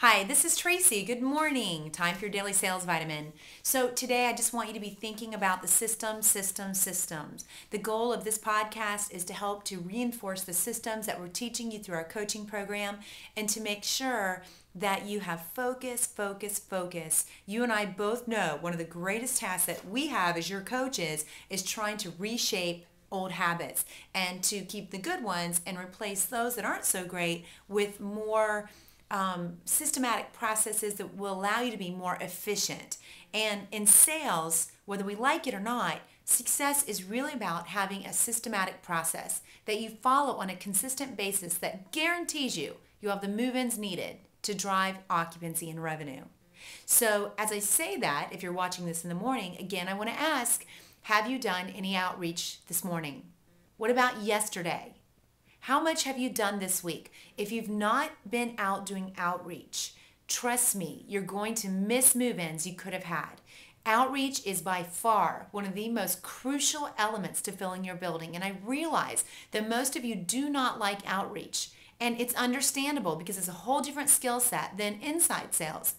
Hi, this is Tracy. Good morning. Time for your daily sales vitamin. So today I just want you to be thinking about the systems. The goal of this podcast is to help to reinforce the systems that we're teaching you through our coaching program and to make sure that you have focus. You and I both know one of the greatest tasks that we have as your coaches is trying to reshape old habits and to keep the good ones and replace those that aren't so great with more systematic processes that will allow you to be more efficient. And in sales, whether we like it or not, success is really about having a systematic process that you follow on a consistent basis that guarantees you have the move-ins needed to drive occupancy and revenue. So as I say that, if you're watching this in the morning, again, I want to ask, have you done any outreach this morning? What about yesterday? How much have you done this week? If you've not been out doing outreach, trust me, you're going to miss move-ins you could have had. Outreach is by far one of the most crucial elements to filling your building. And I realize that most of you do not like outreach. And it's understandable because it's a whole different skill set than inside sales.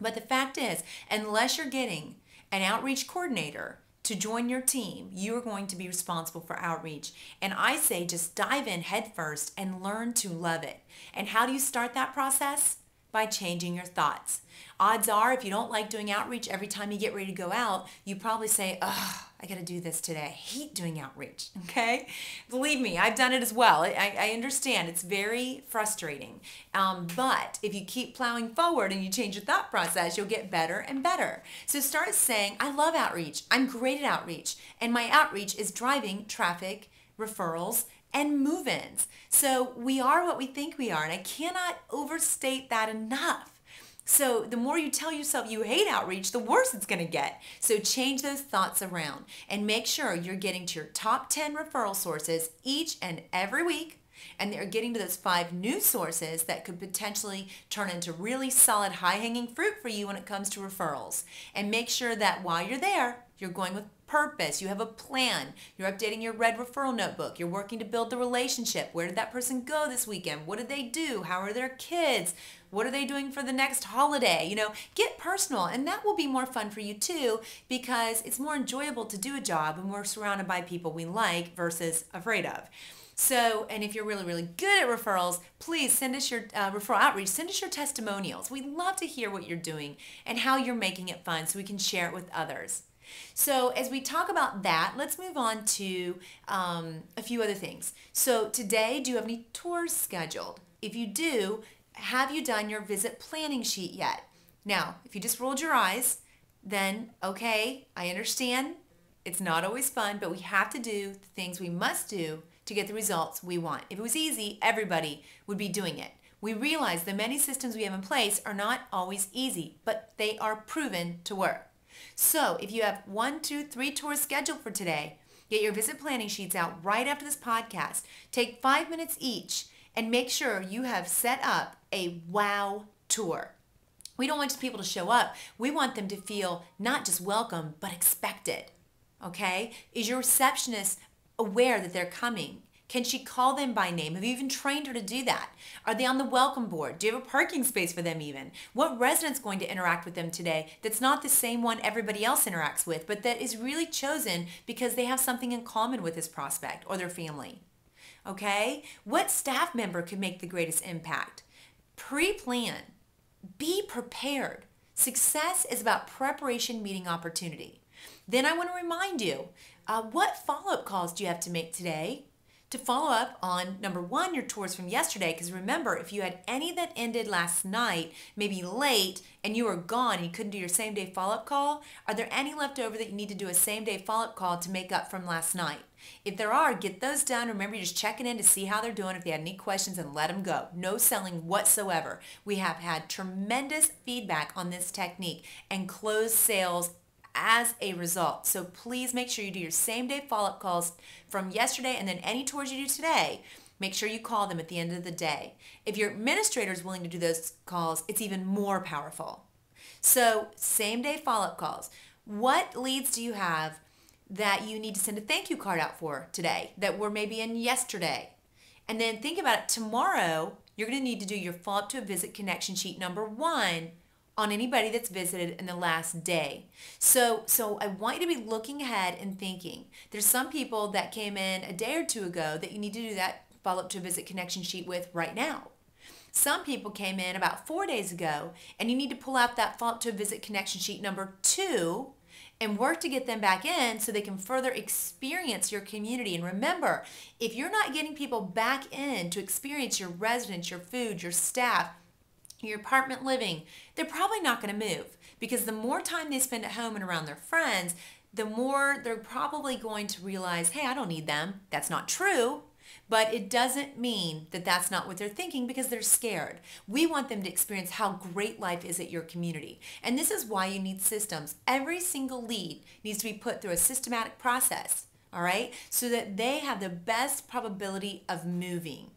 But the fact is, unless you're getting an outreach coordinator to join your team, you are going to be responsible for outreach. And I say just dive in head first and learn to love it. And how do you start that process? By changing your thoughts. Odds are, if you don't like doing outreach every time you get ready to go out, you probably say, oh, I got to do this today. I hate doing outreach, okay? Believe me, I've done it as well. I understand. It's very frustrating. But if you keep plowing forward and you change your thought process, you'll get better and better. So start saying, I love outreach. I'm great at outreach. And my outreach is driving traffic, referrals, and move-ins. So we are what we think we are, and I cannot overstate that enough. So the more you tell yourself you hate outreach, the worse it's going to get. So change those thoughts around and make sure you're getting to your top 10 referral sources each and every week, and they're getting to those 5 new sources that could potentially turn into really solid high-hanging fruit for you when it comes to referrals. And make sure that while you're there, you're going with purpose. You have a plan. You're updating your red referral notebook. You're working to build the relationship. Where did that person go this weekend? What did they do? How are their kids? What are they doing for the next holiday? Get personal, and that will be more fun for you too, because it's more enjoyable to do a job when we're surrounded by people we like versus afraid of. So, and if you're really good at referrals, please send us your referral outreach. Send us your testimonials. We'd love to hear what you're doing and how you're making it fun so we can share it with others. So as we talk about that, let's move on to a few other things. So today, do you have any tours scheduled? If you do, have you done your visit planning sheet yet? Now, if you just rolled your eyes, then okay, I understand. It's not always fun, but we have to do the things we must do to get the results we want. If it was easy, everybody would be doing it. We realize the many systems we have in place are not always easy, but they are proven to work. So if you have 1, 2, 3 tours scheduled for today, get your visit planning sheets out right after this podcast. Take 5 minutes each and make sure you have set up a wow tour. We don't want just people to show up. We want them to feel not just welcome, but expected. Okay? Is your receptionist aware that they're coming? Can she call them by name? Have you even trained her to do that? Are they on the welcome board? Do you have a parking space for them even? What resident's going to interact with them today that's not the same one everybody else interacts with, but that is really chosen because they have something in common with this prospect or their family? Okay? What staff member could make the greatest impact? Pre-plan. Be prepared. Success is about preparation meeting opportunity. Then I want to remind you, what follow-up calls do you have to make today to follow up on, number 1, your tours from yesterday? Because remember, if you had any that ended last night, maybe late, and you were gone and you couldn't do your same-day follow-up call, are there any left over that you need to do a same-day follow-up call to make up from last night? If there are, get those done. Remember, you're just checking in to see how they're doing. If they had any questions, and let them go. No selling whatsoever. We have had tremendous feedback on this technique and closed sales as a result. So please make sure you do your same-day follow-up calls from yesterday, and then any tours you do today, make sure you call them at the end of the day. If your administrator is willing to do those calls, it's even more powerful. So same-day follow-up calls. What leads do you have that you need to send a thank you card out for today that were maybe in yesterday? And then think about it. Tomorrow, you're going to need to do your follow-up to a visit connection sheet number 1 on anybody that's visited in the last day. So I want you to be looking ahead and thinking. There's some people that came in a day or two ago that you need to do that follow-up to a visit connection sheet with right now. Some people came in about 4 days ago, and you need to pull out that follow-up to a visit connection sheet number 2 and work to get them back in so they can further experience your community. And remember, if you're not getting people back in to experience your residents, your food, your staff, your apartment living, they're probably not going to move, because the more time they spend at home and around their friends, the more they're probably going to realize, hey, I don't need them. That's not true. But it doesn't mean that that's not what they're thinking, because they're scared. We want them to experience how great life is at your community. And this is why you need systems. Every single lead needs to be put through a systematic process, all right, so that they have the best probability of moving.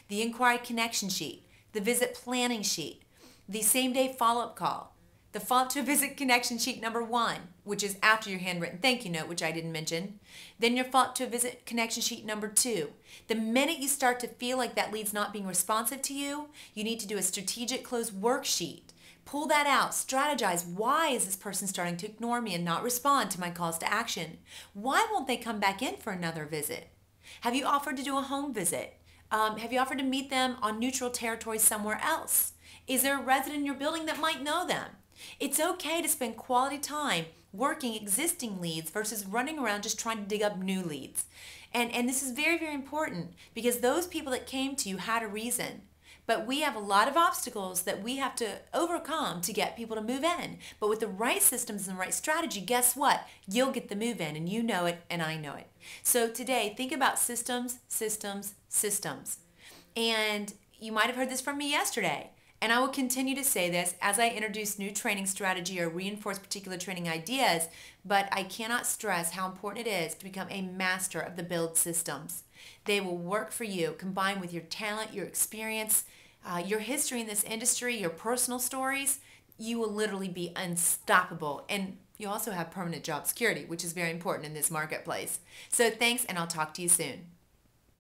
The inquiry connection sheet, the visit planning sheet, the same day follow-up call, the follow-up to a visit connection sheet number 1, which is after your handwritten thank you note, which I didn't mention. Then your follow-up to a visit connection sheet number 2. The minute you start to feel like that lead's not being responsive to you, you need to do a strategic close worksheet. Pull that out, strategize. Why is this person starting to ignore me and not respond to my calls to action? Why won't they come back in for another visit? Have you offered to do a home visit? Have you offered to meet them on neutral territory somewhere else? Is there a resident in your building that might know them? It's okay to spend quality time working existing leads versus running around just trying to dig up new leads. And this is very, very important, because those people that came to you had a reason. But we have a lot of obstacles that we have to overcome to get people to move in. But with the right systems and the right strategy, guess what? You'll get the move in, and you know it, and I know it. So today, think about systems, systems, systems. And you might have heard this from me yesterday. And I will continue to say this as I introduce new training strategy or reinforce particular training ideas, but I cannot stress how important it is to become a master of the build systems. They will work for you, combined with your talent, your experience, your history in this industry, your personal stories. You will literally be unstoppable. And you also have permanent job security, which is very important in this marketplace. So thanks, and I'll talk to you soon.